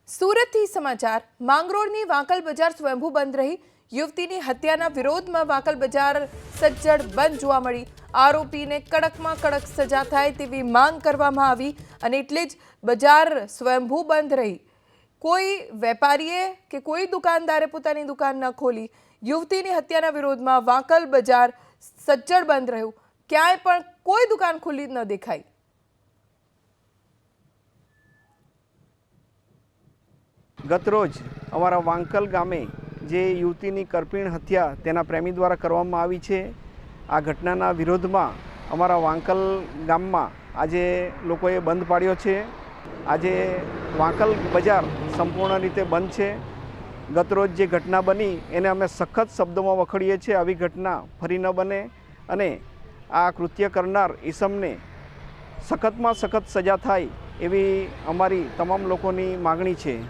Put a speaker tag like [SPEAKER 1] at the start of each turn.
[SPEAKER 1] સુરતથી સમાચાર માંગરોળની વાંકલ બજાર સ્વયંભૂ બંધ રહી। યુવતીની હત્યાના વિરોધમાં વાંકલ બજાર સજ્જડ બંધ જોવા મળી। આરોપીને કડકમાં કડક સજા થાય તેવી માંગ કરવામાં આવી અને એટલે જ બજાર સ્વયંભૂ બંધ રહી। કોઈ વેપારીએ કે કોઈ દુકાનદારે પોતાની દુકાન ન ખોલી। યુવતીની હત્યાના વિરોધમાં વાંકલ બજાર સજ્જડ બંધ રહ્યું। ક્યાંય પણ કોઈ દુકાન ખુલ્લી ન દેખાઈ।
[SPEAKER 2] ગતરોજ અમારા વાંકલ ગામે જે યુવતીની કરપીણ હત્યા તેના પ્રેમી દ્વારા કરવામાં આવી છે, આ ઘટનાના વિરોધમાં અમારા વાંકલ ગામમાં આજે લોકોએ બંધ પાડ્યો છે। આજે વાંકલ બજાર સંપૂર્ણ રીતે બંધ છે। ગતરોજ જે ઘટના બની એને અમે સખત શબ્દોમાં વખોડીએ છીએ। આવી ઘટના ફરી ન બને અને આ કૃત્ય કરનાર ઈસમને સખતમાં સખત સજા થાય એવી અમારી તમામ લોકોની માગણી છે।